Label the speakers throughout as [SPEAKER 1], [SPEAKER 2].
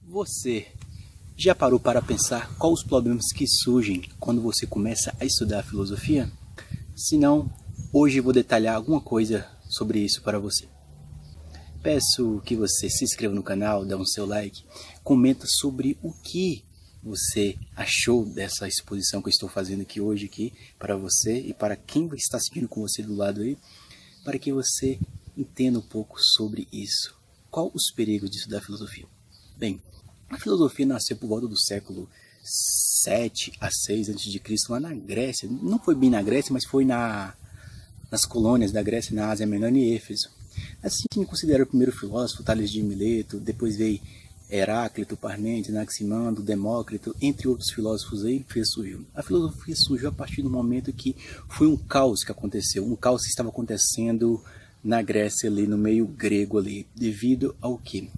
[SPEAKER 1] Você já parou para pensar quais os problemas que surgem quando você começa a estudar filosofia? Se não, hoje vou detalhar alguma coisa sobre isso para você. Peço que você se inscreva no canal, dê um seu like, comenta sobre o que você achou dessa exposição que eu estou fazendo aqui para você e para quem está assistindo com você do lado aí, para que você entenda um pouco sobre isso. Qual os perigos de estudar filosofia? Bem, a filosofia nasceu por volta do século 7 a 6 a.C., lá na Grécia. Não foi bem na Grécia, mas foi nas colônias da Grécia, na Ásia Menor e Éfeso. Assim se considera o primeiro filósofo, Tales de Mileto, depois veio Heráclito, Parmênides, Anaximandro, Demócrito, entre outros filósofos aí, surgiu. A filosofia surgiu a partir do momento que foi um caos que aconteceu, um caos que estava acontecendo na Grécia ali, no meio grego ali, devido ao quê?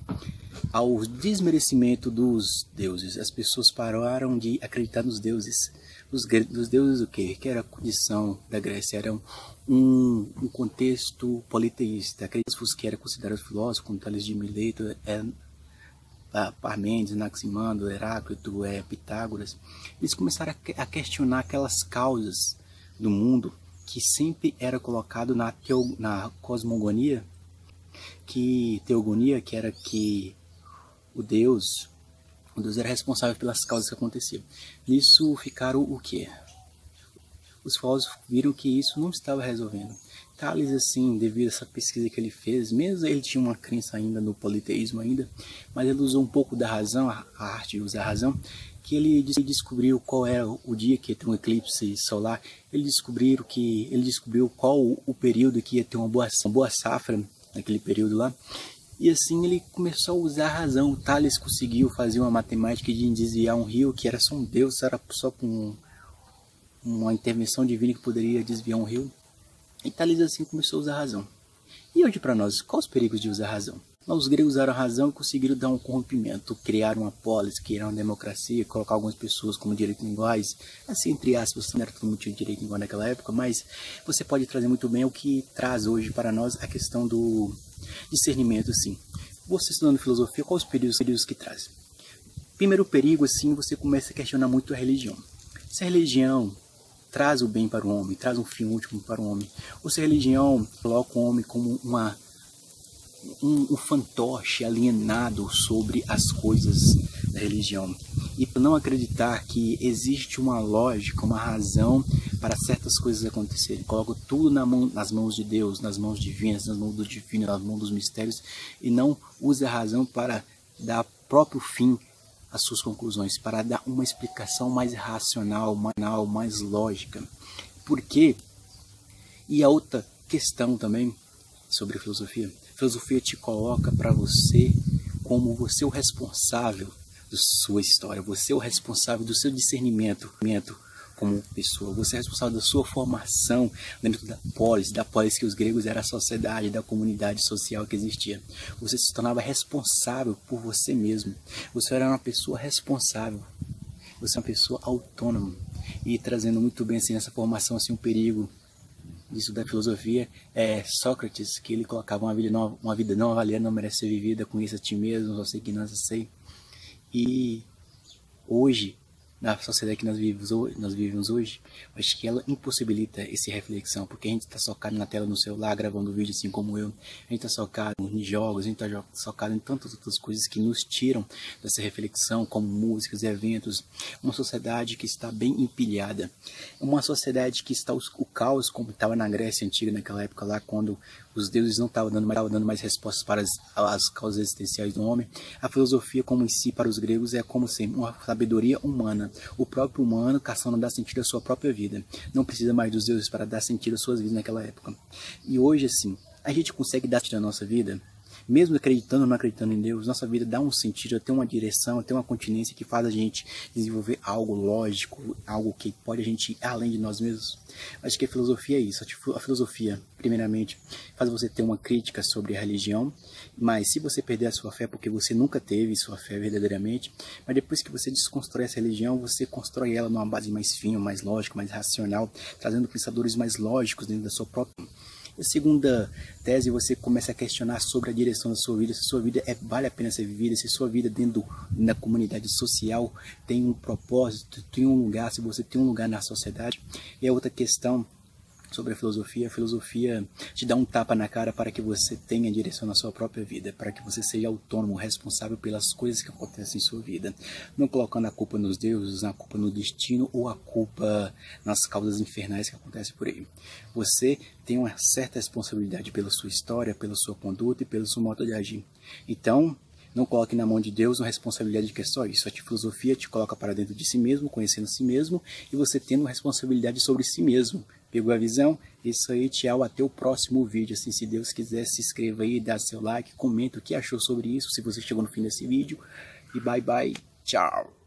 [SPEAKER 1] Ao desmerecimento dos deuses. As pessoas pararam de acreditar nos deuses. Os deuses o quê? Que era a condição da Grécia, era um contexto politeísta. Aqueles que eram considerados filósofos, como Tales de Mileto, Parmênides, Anaximandro, Heráclito, Pitágoras, eles começaram a questionar aquelas causas do mundo que sempre era colocado na cosmogonia, que era que o Deus era responsável pelas causas que aconteciam. Nisso ficaram o quê? Os filósofos viram que isso não estava resolvendo. Tales, assim, devido a essa pesquisa que ele fez, mesmo ele tinha uma crença ainda no politeísmo ainda, mas ele usou um pouco da razão, a arte de usar a razão, que ele descobriu qual era o dia que ia ter um eclipse solar. Ele descobriu qual o período que ia ter uma boa safra naquele período lá. E assim ele começou a usar a razão. O Tales conseguiu fazer uma matemática de desviar um rio que era só um deus, era só com uma intervenção divina que poderia desviar um rio. E Tales assim começou a usar a razão. E hoje para nós, quais os perigos de usar a razão? Os gregos usaram a razão e conseguiram dar um corrompimento, criar uma polis, criar uma democracia, colocar algumas pessoas como direitos iguais. Assim, entre aspas, não era todo mundo tinha direito igual naquela época, mas você pode trazer muito bem o que traz hoje para nós a questão do discernimento, assim. Você estudando filosofia, quais os perigos que traz? Primeiro perigo, assim, você começa a questionar muito a religião. Se a religião traz o bem para o homem, traz um fim último para o homem, ou se a religião coloca o homem como um fantoche alienado sobre as coisas da religião, e por não acreditar que existe uma lógica, uma razão para certas coisas acontecerem, coloca tudo nas mãos de Deus, nas mãos divinas, nas mãos do divino, nas mãos dos mistérios, e não usa a razão para dar próprio fim às suas conclusões, para dar uma explicação mais racional, mais lógica. Por quê? E a outra questão também sobre filosofia. A filosofia te coloca para você como você é o responsável da sua história, você é o responsável do seu discernimento como pessoa, você é responsável da sua formação dentro da polis que os gregos era a sociedade, da comunidade social que existia. Você se tornava responsável por você mesmo, você era uma pessoa responsável, você é uma pessoa autônoma, e trazendo muito bem assim, essa formação assim, um perigo disso da filosofia é Sócrates, que ele colocava uma vida não avaliada, não merece ser vivida, conheça a ti mesmo, só sei que não sei. E hoje, na sociedade que nós vivemos hoje, acho que ela impossibilita essa reflexão, porque a gente está socado na tela do celular, gravando vídeo assim como eu, a gente está socado em jogos, a gente está socado em tantas outras coisas que nos tiram dessa reflexão, como músicas e eventos. Uma sociedade que está bem empilhada, uma sociedade que está o caos, como estava na Grécia Antiga, naquela época lá, quando os deuses não estavam dando mais respostas para as causas existenciais do homem. A filosofia como em si, para os gregos, é como sempre uma sabedoria humana. O próprio humano caçando dar sentido à sua própria vida. Não precisa mais dos deuses para dar sentido às suas vidas naquela época. E hoje, assim, a gente consegue dar sentido à nossa vida? Mesmo acreditando ou não acreditando em Deus, nossa vida dá um sentido, tem uma direção, tem uma continência que faz a gente desenvolver algo lógico, algo que pode a gente ir além de nós mesmos. Acho que a filosofia é isso. A filosofia, primeiramente, faz você ter uma crítica sobre a religião, mas se você perder a sua fé, porque você nunca teve sua fé verdadeiramente, mas depois que você desconstrói essa religião, você constrói ela numa base mais fina, mais lógica, mais racional, trazendo pensadores mais lógicos dentro da sua própria. E a segunda tese, você começa a questionar sobre a direção da sua vida, se sua vida vale a pena ser vivida, se sua vida na comunidade social tem um propósito, tem um lugar, se você tem um lugar na sociedade. E a outra questão sobre a filosofia te dá um tapa na cara para que você tenha direção na sua própria vida, para que você seja autônomo, responsável pelas coisas que acontecem em sua vida, não colocando a culpa nos deuses, a culpa no destino ou a culpa nas causas infernais que acontecem por aí. Você tem uma certa responsabilidade pela sua história, pela sua conduta e pelo seu modo de agir. Então, não coloque na mão de Deus uma responsabilidade que é só isso. A filosofia te coloca para dentro de si mesmo, conhecendo si mesmo, e você tendo responsabilidade sobre si mesmo. Pegou a visão? Isso aí, tchau, até o próximo vídeo. Assim, se Deus quiser, se inscreva aí, dá seu like, comenta o que achou sobre isso, se você chegou no fim desse vídeo. E bye bye, tchau.